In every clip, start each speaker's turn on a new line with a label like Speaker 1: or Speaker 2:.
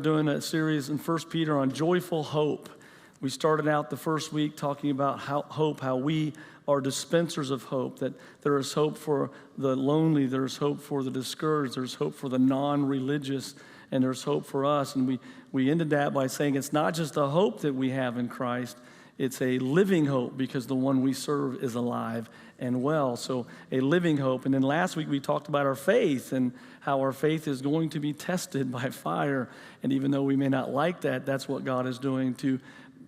Speaker 1: started doing a series in 1 Peter on joyful hope. We started out the first week talking about how we are dispensers of hope, that there is hope for the lonely, there's hope for the discouraged, there's hope for the non-religious, and there's hope for us. And we ended that by saying it's not just a hope that we have in Christ, it's a living hope because the one we serve is alive and well. So a living hope. And then last week we talked about our faith and how our faith is going to be tested by fire. And even though we may not like that, that's what God is doing to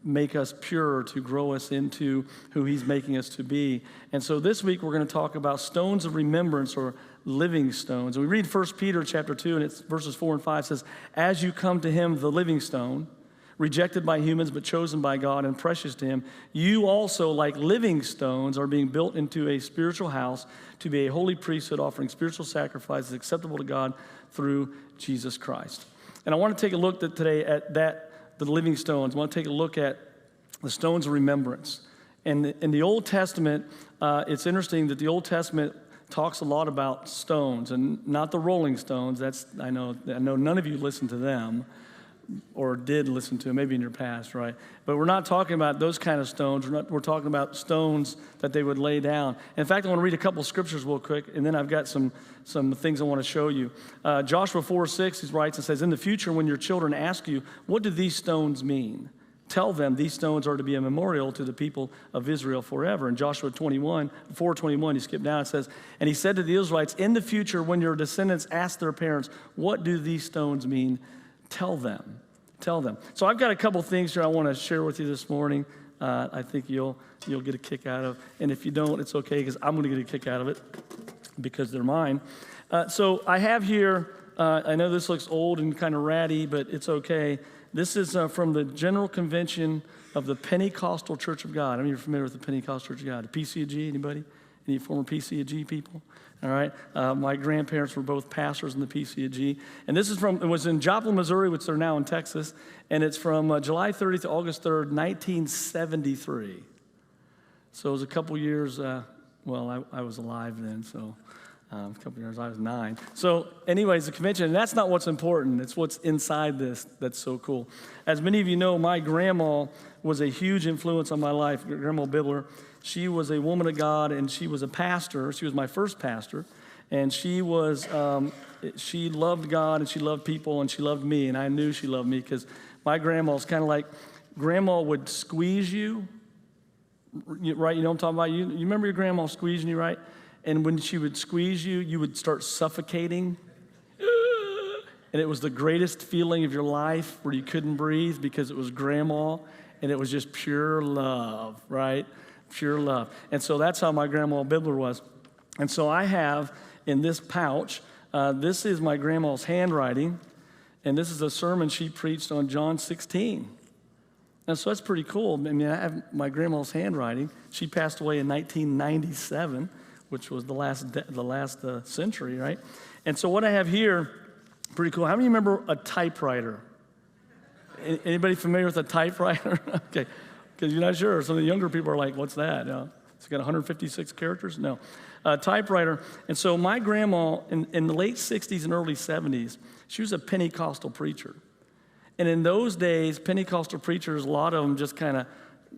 Speaker 1: make us pure, to grow us into who he's making us to be. And so this week we're going to talk about stones of remembrance, or living stones. And we read 1 Peter chapter 2, and it's verses 4 and 5 says, "As you come to him, the living stone, rejected by humans but chosen by God and precious to him, you also, like living stones, are being built into a spiritual house to be a holy priesthood, offering spiritual sacrifices acceptable to God through Jesus Christ." And I want to take a look today at the living stones. I want to take a look at the stones of remembrance. And in the Old Testament, it's interesting that the Old Testament talks a lot about stones, and not the Rolling Stones. I know none of you listen to them, or did listen to them, maybe in your past, right? But we're not talking about those kind of stones. We're talking about stones that they would lay down. In fact, I want to read a couple scriptures real quick, and then I've got some things I want to show you. Joshua 4:6, he writes and says, "In the future, when your children ask you, what do these stones mean? Tell them these stones are to be a memorial to the people of Israel forever." And Joshua 4:21, you skip down, it says, "And he said to the Israelites, in the future, when your descendants ask their parents, what do these stones mean? Tell them." Tell them. So I've got a couple things here I want to share with you this morning. I think you'll get a kick out of. And if you don't, it's okay, because I'm going to get a kick out of it because they're mine. So I have here, I know this looks old and kind of ratty, but it's okay. This is from the General Convention of the Pentecostal Church of God. I mean, you're familiar with the Pentecostal Church of God. The PCG, anybody? Any former PCG people? All right. My grandparents were both pastors in the PCG. And this is it was in Joplin, Missouri, which they're now in Texas. And it's from July 30th to August 3rd, 1973. So it was a couple years, I was alive then, so a couple years, I was 9. So anyways, the convention, and that's not what's important. It's what's inside this that's so cool. As many of you know, my grandma was a huge influence on my life, Grandma Bibler. She was a woman of God, and she was a pastor. She was my first pastor, and she loved God, and she loved people, and she loved me, and I knew she loved me because my grandma's kind of like, Grandma would squeeze you, right? You know what I'm talking about? You remember your grandma squeezing you, right? And when she would squeeze you, you would start suffocating, and it was the greatest feeling of your life where you couldn't breathe because it was Grandma, and it was just pure love, right? Pure love. And so that's how my Grandma Bibler was. And so I have in this pouch, this is my grandma's handwriting, and this is a sermon she preached on John 16. And so that's pretty cool. I mean, I have my grandma's handwriting. She passed away in 1997, which was the last century, right? And so what I have here, pretty cool. How many remember a typewriter? Anybody familiar with a typewriter? Okay. Because you're not sure. Some of the younger people are like, what's that? It's got 156 characters? No. Typewriter. And so my grandma, in the late 60s and early 70s, she was a Pentecostal preacher. And in those days, Pentecostal preachers, a lot of them just kind of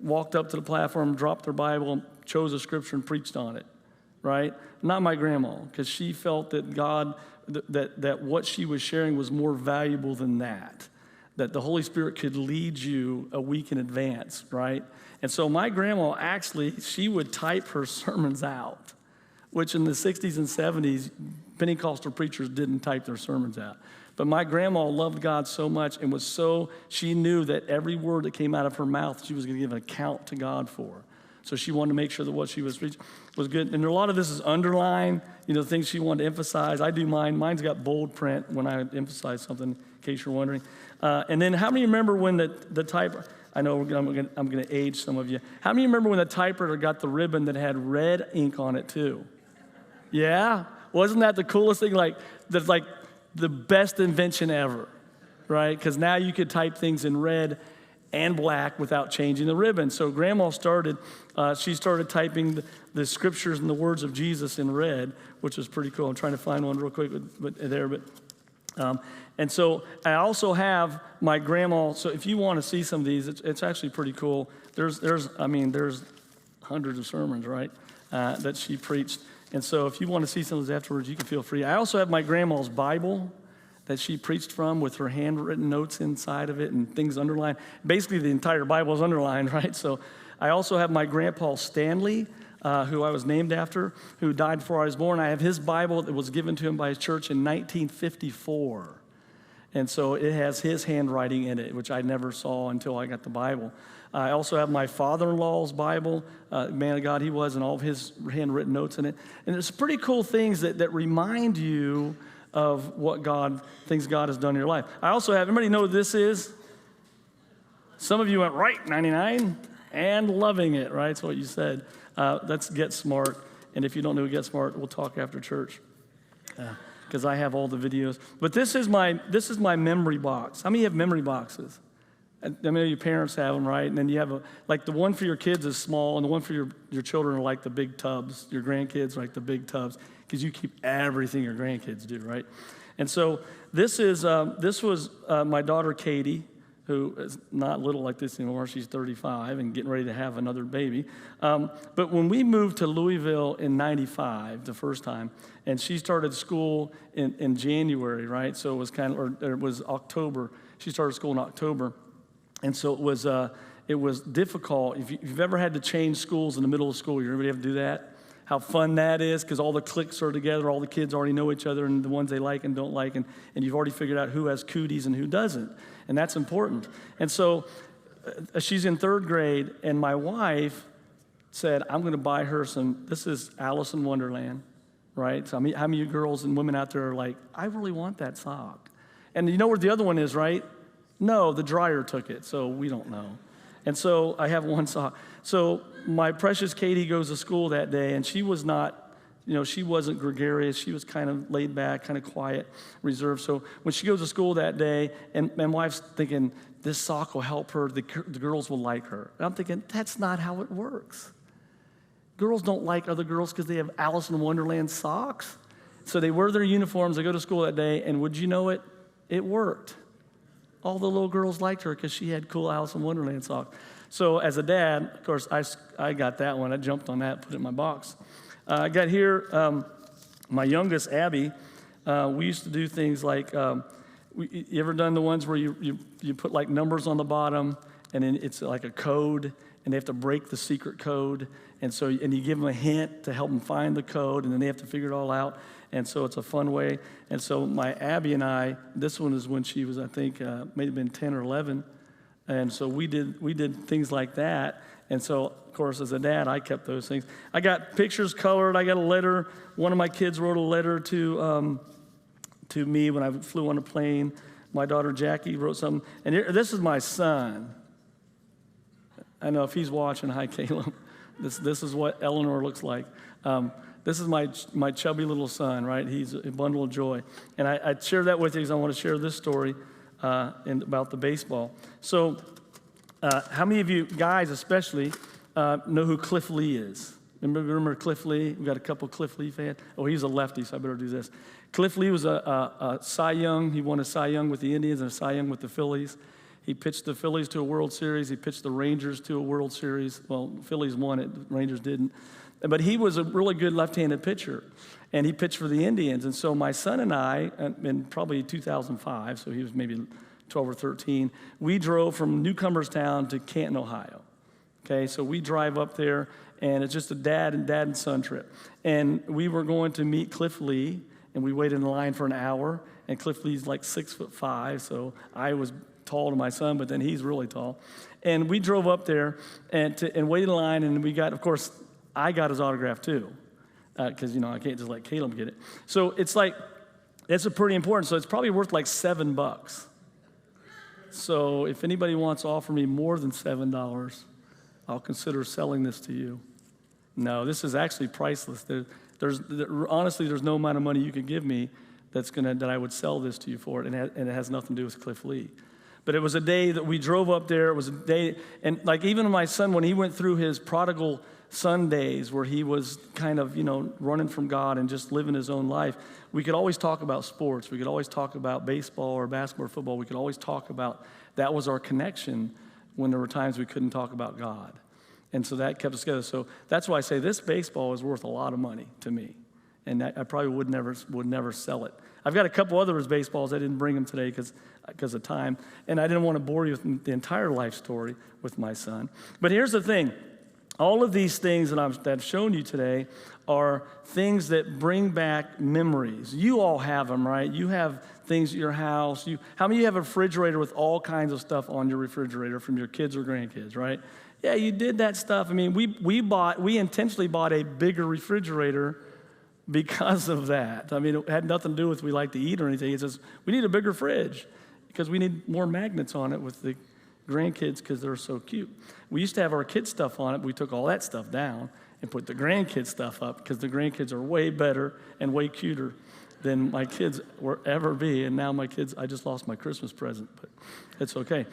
Speaker 1: walked up to the platform, dropped their Bible, chose a scripture, and preached on it, right? Not my grandma, because she felt that God, that what she was sharing was more valuable than that the Holy Spirit could lead you a week in advance, right? And so my grandma, actually, she would type her sermons out, which in the 60s and 70s, Pentecostal preachers didn't type their sermons out. But my grandma loved God so much and she knew that every word that came out of her mouth, she was going to give an account to God for. So she wanted to make sure that what she was preaching was good. And a lot of this is underlined, things she wanted to emphasize. I do mine. Mine's got bold print when I emphasize something, in case you're wondering. And then how many remember when the typewriter, I know I'm going to age some of you. How many remember when the typewriter got the ribbon that had red ink on it too? Yeah? Wasn't that the coolest thing? That's like the best invention ever, right? Because now you could type things in red and black without changing the ribbon. So Grandma started typing the scriptures and the words of Jesus in red, which was pretty cool. I'm trying to find one real quick, but And so I also have my grandma. So if you want to see some of these, it's actually pretty cool. There's hundreds of sermons, right, that she preached. And so if you want to see some of those afterwards, you can feel free. I also have my grandma's Bible that she preached from with her handwritten notes inside of it and things underlined. Basically, the entire Bible is underlined, right? So I also have my grandpa Stanley, who I was named after, who died before I was born. I have his Bible that was given to him by his church in 1954. And so it has his handwriting in it, which I never saw until I got the Bible. I also have my father-in-law's Bible, man of God he was, and all of his handwritten notes in it. And there's pretty cool things that remind you of things God has done in your life. I also have, everybody know what this is? Some of you went, right, 99, and loving it, right? That's what you said. That's Get Smart. And if you don't know Get Smart, we'll talk after church. Because I have all the videos. But this is my memory box. How many have memory boxes? I mean, your parents have them, right? And then you have the one for your kids is small, and the one for your children are like the big tubs. Your grandkids are like the big tubs, because you keep everything your grandkids do, right? And so this was my daughter Katie, who is not little like this anymore. She's 35 and getting ready to have another baby. But when we moved to Louisville in 95, the first time, and she started school in January, right? So it was it was October. She started school in October. And so it was difficult. If you've ever had to change schools in the middle of school year, anybody ever do that? How fun that is, because all the cliques are together, all the kids already know each other and the ones they like and don't like, and you've already figured out who has cooties and who doesn't, and that's important. And so she's in third grade, and my wife said, I'm going to buy her this is Alice in Wonderland, right? So how many of you girls and women out there are like, I really want that sock? And you know where the other one is, right? No, the dryer took it, so we don't know. And so I have one sock. So my precious Katie goes to school that day, and she was not, she wasn't gregarious. She was kind of laid back, kind of quiet, reserved. So when she goes to school that day, and my wife's thinking, this sock will help her, the girls will like her. And I'm thinking, that's not how it works. Girls don't like other girls because they have Alice in Wonderland socks. So they wear their uniforms, they go to school that day, and would you know it? It worked. All the little girls liked her because she had cool Alice in Wonderland socks. So as a dad, of course, I got that one. I jumped on that, put it in my box. I got here, my youngest, Abby, we used to do things like, you ever done the ones where you put like numbers on the bottom, and then it's like a code, and they have to break the secret code, and you give them a hint to help them find the code, and then they have to figure it all out. And so it's a fun way. And so my Abby and I, this one is when she was, I think, may have been 10 or 11. And so we did things like that. And so, of course, as a dad, I kept those things. I got pictures colored. I got a letter. One of my kids wrote a letter to me when I flew on a plane. My daughter Jackie wrote something. And this is my son. I know if he's watching, hi, Caleb. This is what Eleanor looks like. This is my chubby little son, right? He's a bundle of joy. And I share that with you because I want to share this story about the baseball. So how many of you guys especially know who Cliff Lee is? Remember Cliff Lee? We got a couple Cliff Lee fans. Oh, he's a lefty, so I better do this. Cliff Lee was a Cy Young. He won a Cy Young with the Indians and a Cy Young with the Phillies. He pitched the Phillies to a World Series. He pitched the Rangers to a World Series. Well, Phillies won it. Rangers didn't. But he was a really good left-handed pitcher, and he pitched for the Indians. And so my son and I, in probably 2005, so he was maybe 12 or 13, we drove from Newcomerstown to Canton, Ohio. Okay, so we drive up there, and it's just a dad and son trip. And we were going to meet Cliff Lee, and we waited in line for an hour, and Cliff Lee's like 6'5", so I was tall to my son, but then he's really tall. And we drove up there and waited in line, and we got, of course, I got his autograph too, because, I can't just let Caleb get it. So it's pretty important. So it's probably worth like $7. So if anybody wants to offer me more than $7, I'll consider selling this to you. No, this is actually priceless. Honestly, there's no amount of money you could give me that I would sell this to you for it, and it has nothing to do with Cliff Lee. But it was a day that we drove up there. It was a day, and like even my son, when he went through his prodigal son days where he was kind of, running from God and just living his own life, we could always talk about sports. We could always talk about baseball or basketball or football. We could always talk about, that was our connection when there were times we couldn't talk about God. And so that kept us together. So that's why I say this baseball is worth a lot of money to me. And I probably would never sell it. I've got a couple other baseballs. I didn't bring them today because of time. And I didn't want to bore you with the entire life story with my son. But here's the thing. All of these things that I've shown you today are things that bring back memories. You all have them, right? You have things at your house. How many of you have a refrigerator with all kinds of stuff on your refrigerator from your kids or grandkids, right? Yeah, you did that stuff. I mean, we intentionally bought a bigger refrigerator because of that. I mean, it had nothing to do with we like to eat or anything. It's just we need a bigger fridge because we need more magnets on it with the grandkids because they're so cute. We used to have our kids' stuff on it, but we took all that stuff down and put the grandkids' stuff up because the grandkids are way better and way cuter than my kids will ever be. And now my kids, I just lost my Christmas present, but it's okay.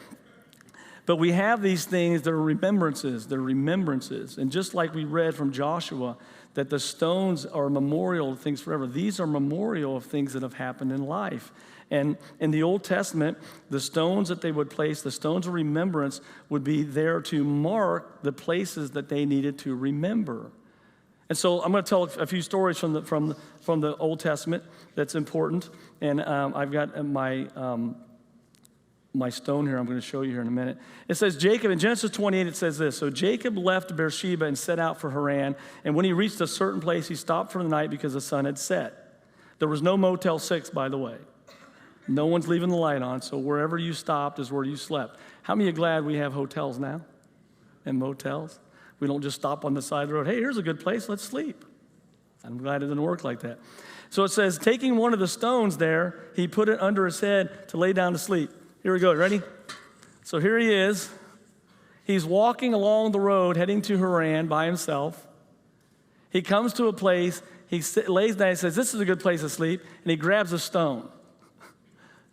Speaker 1: But we have these things that are remembrances. They're remembrances. And just like we read from Joshua, that the stones are memorial of things forever. These are memorial of things that have happened in life. And in the Old Testament, the stones that they would place, the stones of remembrance, would be there to mark the places that they needed to remember. And so I'm going to tell a few stories from the Old Testament that's important. And I've got my stone here I'm going to show you here in a minute. It says Jacob, in Genesis 28, it says this. So Jacob left Beersheba and set out for Haran. And when he reached a certain place, he stopped for the night because the sun had set. There was no Motel 6, by the way. No one's leaving the light on, so wherever you stopped is where you slept. How many are glad we have hotels now and motels? We don't just stop on the side of the road. Hey, here's a good place, let's sleep. I'm glad it didn't work like that. So it says, taking one of the stones there, he put it under his head to lay down to sleep. Here we go, ready? So here he is. He's walking along the road heading to Haran by himself. He comes to a place, he lays down, he says, this is a good place to sleep, and he grabs a stone.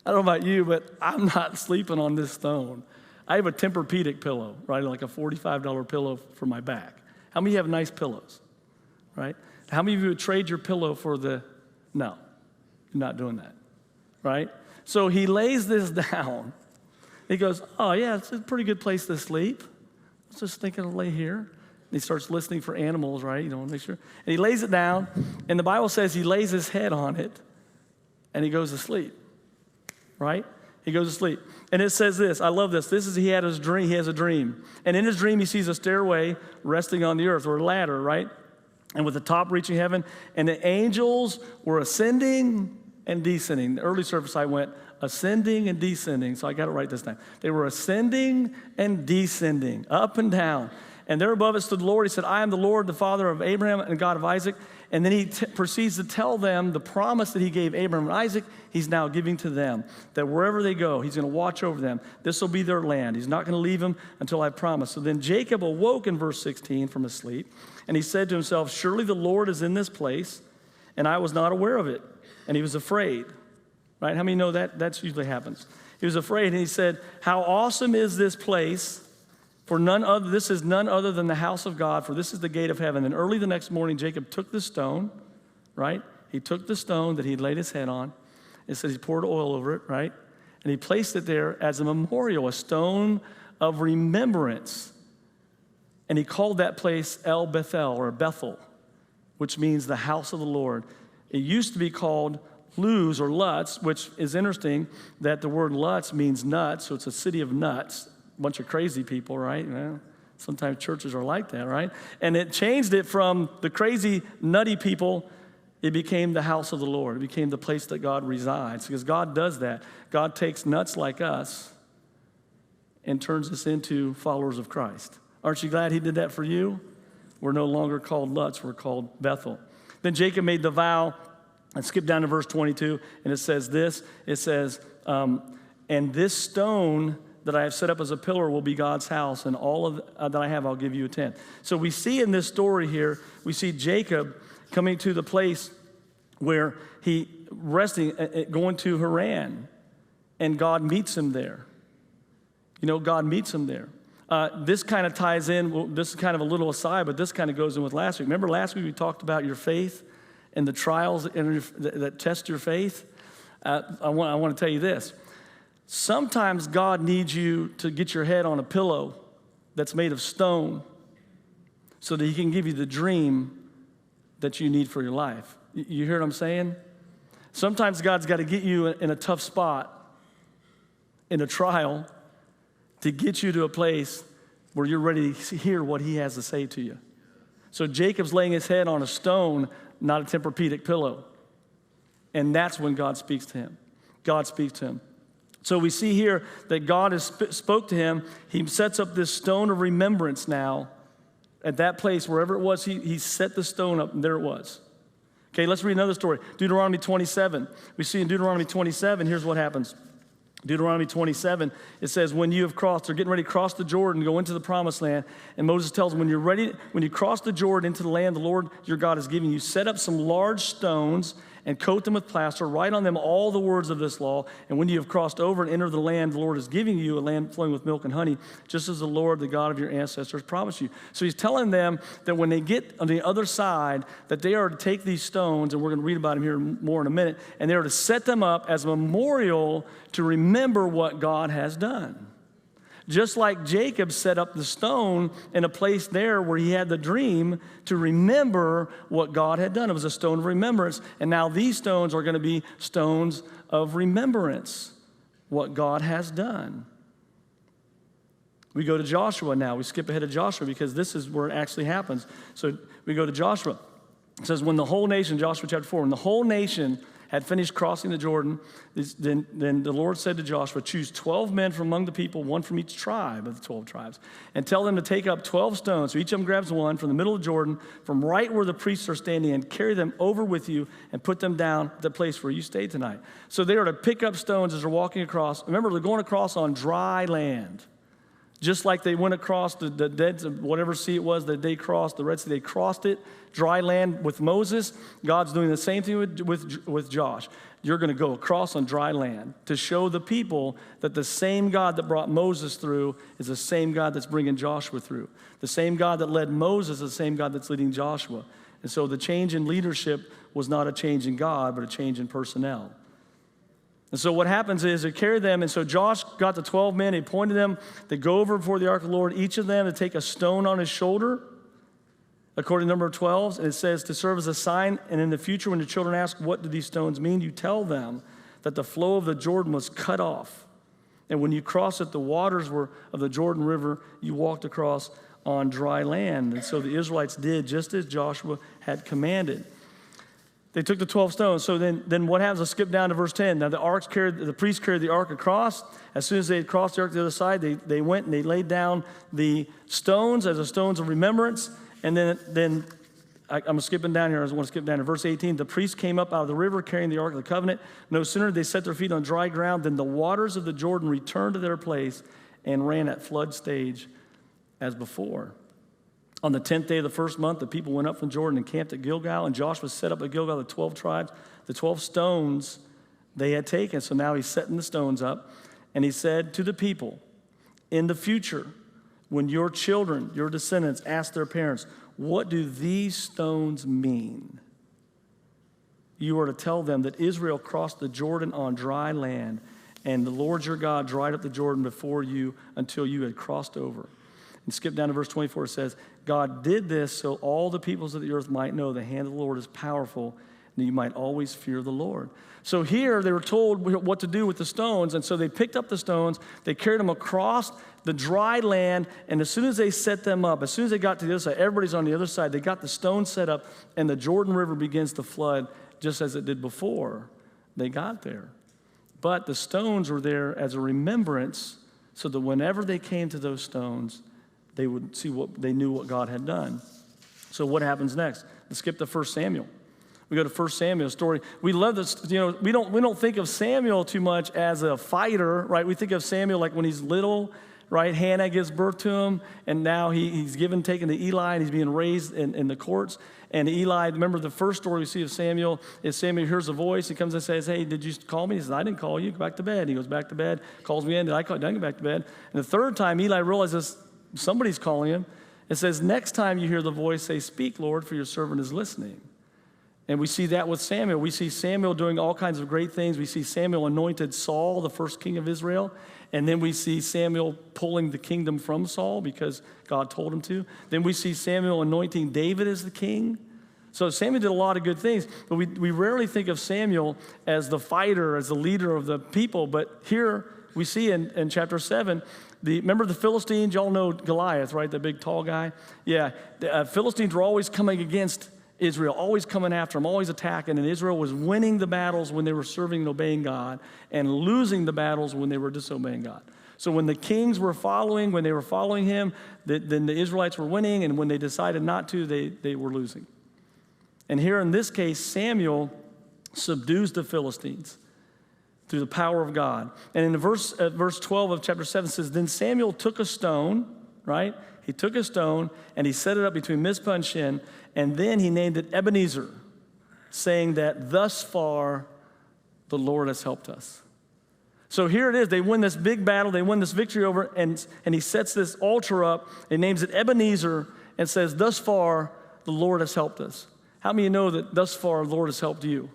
Speaker 1: I don't know about you, but I'm not sleeping on this stone. I have a Tempur-Pedic pillow, right, like a $45 pillow for my back. How many of you have nice pillows, right? How many of you would trade your pillow for no, you're not doing that, right? So he lays this down. He goes, oh, yeah, it's a pretty good place to sleep. I was just thinking to lay here. And he starts listening for animals, right? Make sure. And he lays it down, and the Bible says he lays his head on it, and he goes to sleep. Right? He goes to sleep. And it says this, I love this. He has a dream. And in his dream, he sees a stairway resting on the earth, or a ladder, right? And with the top reaching heaven, and the angels were ascending and descending. The early service I went ascending and descending, so I got it right this time. They were ascending and descending, up and down. And there above it stood the Lord. He said, I am the Lord, the Father of Abraham and God of Isaac. And then he proceeds to tell them the promise that he gave Abraham and Isaac, he's now giving to them. That wherever they go, he's going to watch over them. This will be their land. He's not going to leave them until I promise. So then Jacob awoke in verse 16 from his sleep. And he said to himself, surely the Lord is in this place, and I was not aware of it. And he was afraid. Right? How many know that? That usually happens. He was afraid, and he said, how awesome is this place? For this is none other than the house of God, for this is the gate of heaven. And early the next morning, Jacob took the stone, right? He took the stone that he'd laid his head on. It says he poured oil over it, right? And he placed it there as a memorial, a stone of remembrance. And he called that place El Bethel, or Bethel, which means the house of the Lord. It used to be called Luz or Lutz, which is interesting that the word Lutz means nuts, so it's a city of nuts. Bunch of crazy people, right? Well, sometimes churches are like that, right? And it changed it from the crazy, nutty people. It became the house of the Lord. It became the place that God resides, because God does that. God takes nuts like us and turns us into followers of Christ. Aren't you glad he did that for you? We're no longer called Lutz. We're called Bethel. Then Jacob made the vow, and skip down to verse 22, and it says this. It says, and this stone that I have set up as a pillar will be God's house, and all of that I have, I'll give you a tenth. So we see in this story here, we see Jacob coming to the place where he resting, going to Haran, and God meets him there. God meets him there. This kind of ties in, well, this is kind of a little aside, but this kind of goes in with last week. Remember last week we talked about your faith and the trials that test your faith? I want to tell you this. Sometimes God needs you to get your head on a pillow that's made of stone so that he can give you the dream that you need for your life. You hear what I'm saying? Sometimes God's got to get you in a tough spot, in a trial, to get you to a place where you're ready to hear what he has to say to you. So Jacob's laying his head on a stone, not a Tempur-Pedic pillow. And that's when God speaks to him. God speaks to him. So we see here that God has spoke to him. He sets up this stone of remembrance now. At that place, wherever it was, he set the stone up, and there it was. Okay, let's read another story. Deuteronomy 27. We see in Deuteronomy 27, here's what happens. Deuteronomy 27, it says, when you have crossed, they're getting ready to cross the Jordan, go into the promised land. And Moses tells them, when you cross the Jordan into the land the Lord your God is giving you, set up some large stones and coat them with plaster, write on them all the words of this law. And when you have crossed over and entered the land the Lord is giving you, a land flowing with milk and honey, just as the Lord, the God of your ancestors, promised you. So he's telling them that when they get on the other side, that they are to take these stones, and we're going to read about them here more in a minute, and they are to set them up as a memorial to remember what God has done. Just like Jacob set up the stone in a place there where he had the dream to remember what God had done. It was a stone of remembrance. And now these stones are going to be stones of remembrance, what God has done. We go to Joshua now. We skip ahead of Joshua because this is where it actually happens. So we go to Joshua. It says, when the whole nation, Joshua chapter 4, when the whole nation had finished crossing the Jordan, then the Lord said to Joshua, choose 12 men from among the people, one from each tribe of the 12 tribes, and tell them to take up 12 stones. So each of them grabs one from the middle of Jordan, from right where the priests are standing, and carry them over with you and put them down at the place where you stayed tonight. So they are to pick up stones as they're walking across. Remember, they're going across on dry land. Just like they went across the Dead, whatever sea it was that they crossed, the Red Sea, they crossed it, dry land with Moses. God's doing the same thing with Josh. You're going to go across on dry land to show the people that the same God that brought Moses through is the same God that's bringing Joshua through. The same God that led Moses is the same God that's leading Joshua. And so the change in leadership was not a change in God, but a change in personnel. And so what happens is they carry them, and so Josh got the 12 men, he appointed them, they go over before the ark of the Lord, each of them to take a stone on his shoulder, according to the number of 12, and it says to serve as a sign, and in the future when your children ask, what do these stones mean, you tell them that the flow of the Jordan was cut off. And when you cross it, the waters of the Jordan River, you walked across on dry land. And so the Israelites did just as Joshua had commanded. They took the 12 stones. So then what happens? Let's skip down to verse 10. Now the priests carried the ark across. As soon as they had crossed the ark to the other side, they went and they laid down the stones as the stones of remembrance. And then I'm skipping down here. I want to skip down to verse 18. The priests came up out of the river carrying the ark of the covenant. No sooner did they set their feet on dry ground than the waters of the Jordan returned to their place and ran at flood stage as before. On the 10th day of the first month, the people went up from Jordan and camped at Gilgal, and Joshua set up at Gilgal the 12 tribes, the 12 stones they had taken. So now he's setting the stones up, and he said to the people, in the future, when your children, your descendants, ask their parents, what do these stones mean? You are to tell them that Israel crossed the Jordan on dry land, and the Lord your God dried up the Jordan before you until you had crossed over. And skip down to verse 24, it says, God did this so all the peoples of the earth might know the hand of the Lord is powerful, and you might always fear the Lord. So here they were told what to do with the stones, and so they picked up the stones, they carried them across the dry land, and as soon as they set them up, as soon as they got to the other side, everybody's on the other side, they got the stones set up, and the Jordan River begins to flood just as it did before they got there. But the stones were there as a remembrance so that whenever they came to those stones, they would see they knew what God had done. So what happens next? Let's skip to 1 Samuel. We go to 1 Samuel story. We love this, we don't think of Samuel too much as a fighter, right? We think of Samuel like when he's little, right? Hannah gives birth to him, and now he's taken to Eli, and he's being raised in the courts. And Eli, remember the first story we see of Samuel is Samuel hears a voice. He comes and says, hey, did you call me? He says, I didn't call you. Go back to bed. He goes back to bed, calls me in. Did I call you? Did I go back to bed? And the third time, Eli realizes somebody's calling him. It says, next time you hear the voice, say, speak, Lord, for your servant is listening. And we see that with Samuel. We see Samuel doing all kinds of great things. We see Samuel anointed Saul, the first king of Israel. And then we see Samuel pulling the kingdom from Saul because God told him to. Then we see Samuel anointing David as the king. So Samuel did a lot of good things, but we rarely think of Samuel as the fighter, as the leader of the people. But here we see in chapter 7, remember the Philistines? Y'all know Goliath, right? The big tall guy? Yeah, the Philistines were always coming against Israel, always coming after them, always attacking. And Israel was winning the battles when they were serving and obeying God and losing the battles when they were disobeying God. So when the kings were following, when they were following him, then the Israelites were winning. And when they decided not to, they were losing. And here in this case, Samuel subdues the Philistines through the power of God. And in verse 12 of chapter 7 says, then Samuel took a stone, right? He took a stone and he set it up between Mizpah and Shin, and then he named it Ebenezer, saying that thus far the Lord has helped us. So here it is. They win this big battle. They win this victory over, and he sets this altar up and names it Ebenezer and says, thus far the Lord has helped us. How many of you know that thus far the Lord has helped you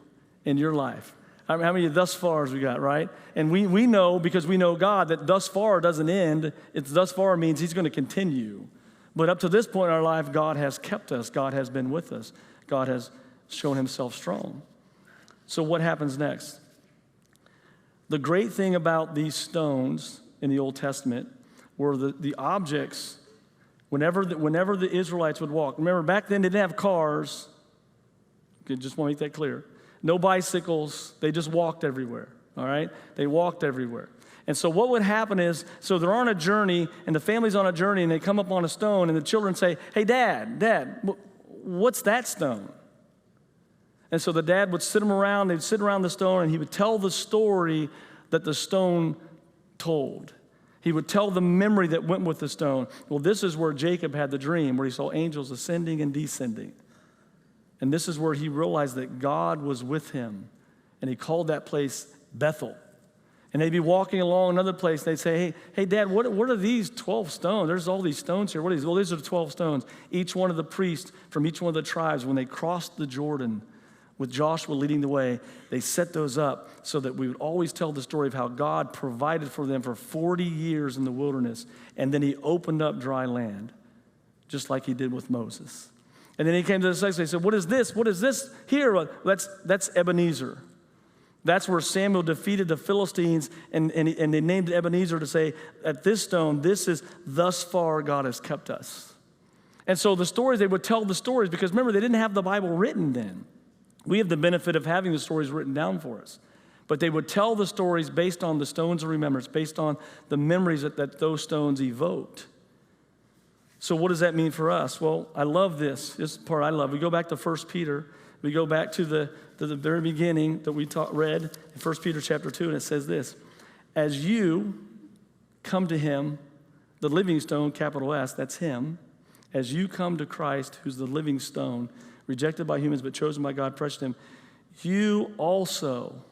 Speaker 1: in your life? How many thus fars we got, right? And we know, because we know God, that thus far doesn't end. It's thus far means he's going to continue. But up to this point in our life, God has kept us. God has been with us. God has shown himself strong. So what happens next? The great thing about these stones in the Old Testament were the objects, whenever the Israelites would walk. Remember, back then they didn't have cars. I just want to make that clear. No bicycles. They just walked everywhere, all right? They walked everywhere. And so what would happen is, so they're on a journey, and the family's on a journey, and they come up on a stone, and the children say, hey, Dad, what's that stone? And so the dad would sit them around, they'd sit around the stone, and he would tell the story that the stone told. He would tell the memory that went with the stone. Well, this is where Jacob had the dream, where he saw angels ascending and descending. And this is where he realized that God was with him. And he called that place Bethel. And they'd be walking along another place. They'd say, hey, Dad, what are these 12 stones? There's all these stones here. What are these? Well, these are the 12 stones. Each one of the priests from each one of the tribes, when they crossed the Jordan with Joshua leading the way, they set those up so that we would always tell the story of how God provided for them for 40 years in the wilderness. And then he opened up dry land, just like he did with Moses. And then he came to the next. They said, what is this? What is this here? Well, that's Ebenezer. That's where Samuel defeated the Philistines, and they named it Ebenezer to say, at this stone, this is thus far God has kept us. And so the stories, they would tell the stories, because remember, they didn't have the Bible written then. We have the benefit of having the stories written down for us. But they would tell the stories based on the stones of remembrance, based on the memories that those stones evoked. So what does that mean for us? Well, I love this. This is the part I love. We go back to 1 Peter. We go back to the very beginning that we read in 1 Peter chapter 2, and it says this: as you come to him, the living stone, capital S, that's him, as you come to Christ, who's the living stone, rejected by humans but chosen by God, precious to him, you also,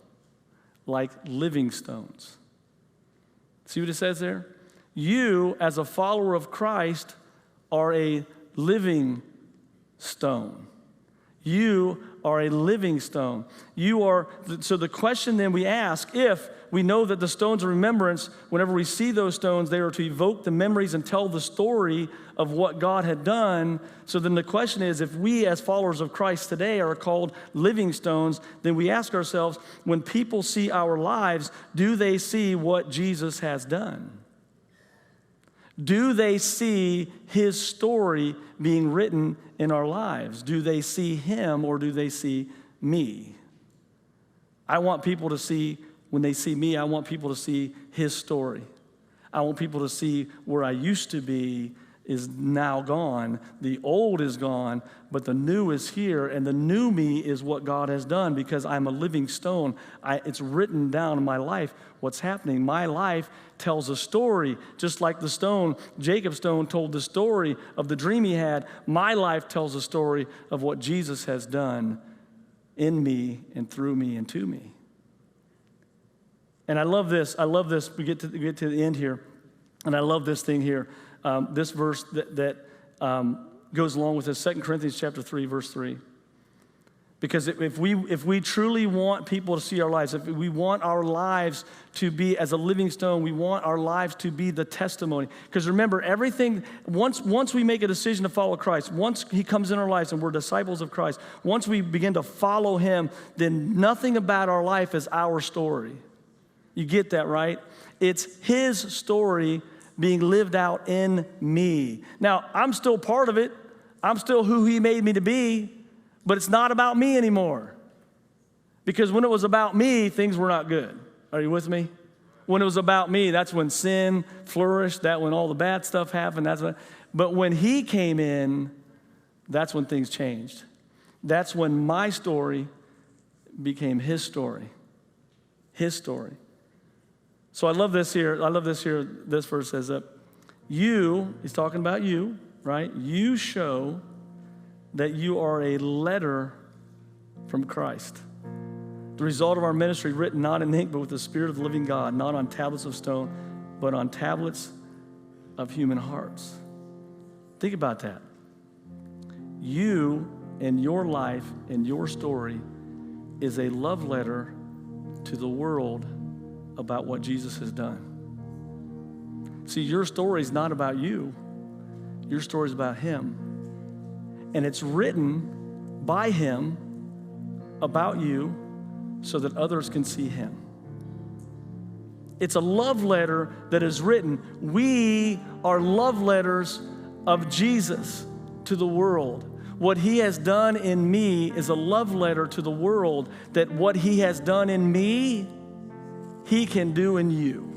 Speaker 1: like living stones. See what it says there? You, as a follower of Christ, are a living stone. You are a living stone. So the question then we ask, if we know that the stones of remembrance, whenever we see those stones, they are to evoke the memories and tell the story of what God had done. So then the question is, if we as followers of Christ today are called living stones, then we ask ourselves, when people see our lives, do they see what Jesus has done? Do they see his story being written in our lives? Do they see him, or do they see me? I want people to see, when they see me, I want people to see his story. I want people to see where I used to be, is now gone. The old is gone, but the new is here, and the new me is what God has done because I'm a living stone. It's written down in my life what's happening. My life tells a story, just like the stone, Jacob's stone told the story of the dream he had. My life tells a story of what Jesus has done in me and through me and to me. And I love this. We get to the end here, and I love this thing here. This verse that goes along with this, 2 Corinthians chapter 3, verse 3. Because if we truly want people to see our lives, if we want our lives to be as a living stone, we want our lives to be the testimony. Because remember, everything, once we make a decision to follow Christ, once he comes in our lives and we're disciples of Christ, once we begin to follow him, then nothing about our life is our story. You get that, right? It's his story being lived out in me. Now, I'm still part of it. I'm still who he made me to be, but it's not about me anymore. Because when it was about me, things were not good. Are you with me? When it was about me, that's when sin flourished. That's when all the bad stuff happened. But when he came in, that's when things changed. That's when my story became his story. His story. So I love this here. This verse says that he's talking about you, right? You show that you are a letter from Christ. The result of our ministry, written not in ink, but with the Spirit of the living God, not on tablets of stone, but on tablets of human hearts. Think about that. You and your life and your story is a love letter to the world about what Jesus has done. See, your story is not about you. Your story is about him. And it's written by him about you so that others can see him. It's a love letter that is written. We are love letters of Jesus to the world. What he has done in me is a love letter to the world that what he has done in me, he can do in you.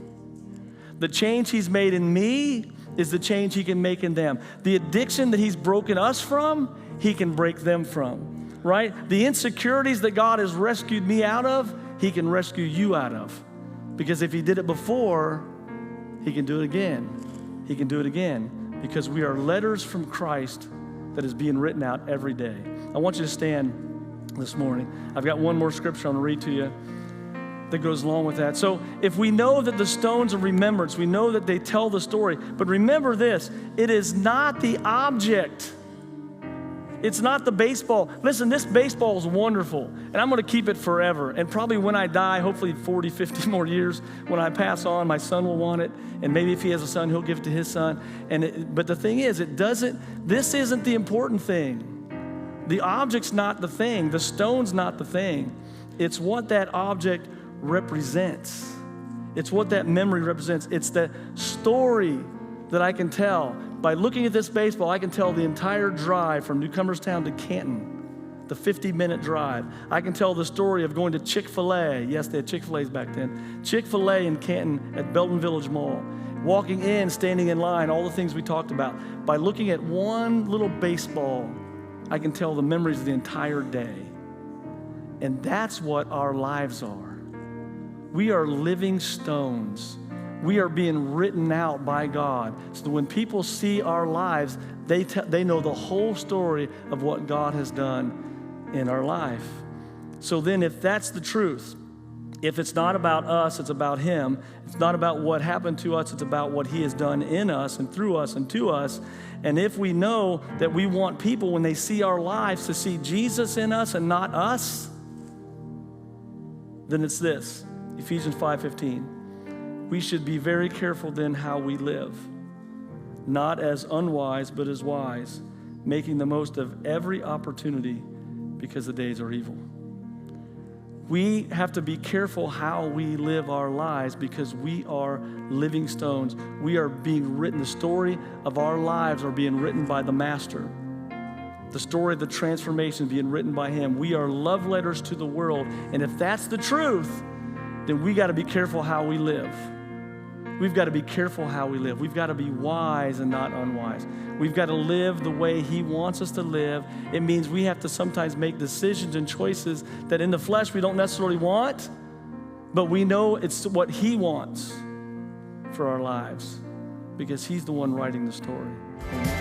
Speaker 1: The change he's made in me is the change he can make in them. The addiction that he's broken us from, he can break them from, right? The insecurities that God has rescued me out of, he can rescue you out of. Because if he did it before, he can do it again. He can do it again because we are letters from Christ that is being written out every day. I want you to stand this morning. I've got one more scripture I'm going to read to you that goes along with that. So if we know that the stones of remembrance, we know that they tell the story, but remember this, it is not the object. It's not the baseball. Listen, this baseball is wonderful, and I'm going to keep it forever. And probably when I die, hopefully 40, 50 more years, when I pass on, my son will want it, and maybe if he has a son, he'll give it to his son. But the thing is, this isn't the important thing. The object's not the thing. The stone's not the thing. It's what that object represents. It's what that memory represents. It's the story that I can tell. By looking at this baseball, I can tell the entire drive from Newcomerstown to Canton, the 50-minute drive. I can tell the story of going to Chick-fil-A. Yes, they had Chick-fil-A's back then. Chick-fil-A in Canton at Belton Village Mall. Walking in, standing in line, all the things we talked about. By looking at one little baseball, I can tell the memories of the entire day. And that's what our lives are. We are living stones. We are being written out by God. So that when people see our lives, they know the whole story of what God has done in our life. So then if that's the truth, if it's not about us, it's about him. It's not about what happened to us, it's about what he has done in us and through us and to us. And if we know that we want people, when they see our lives, to see Jesus in us and not us, then it's this, Ephesians 5:15. We should be very careful then how we live, not as unwise, but as wise, making the most of every opportunity because the days are evil. We have to be careful how we live our lives because we are living stones. We are being written. The story of our lives are being written by the Master. The story of the transformation being written by him. We are love letters to the world. And if that's the truth, then we got to be careful how we live. we've got to be careful how we live. We've got to be wise and not unwise. We've got to live the way he wants us to live. It means we have to sometimes make decisions and choices that in the flesh we don't necessarily want, but we know it's what he wants for our lives because he's the one writing the story. Amen.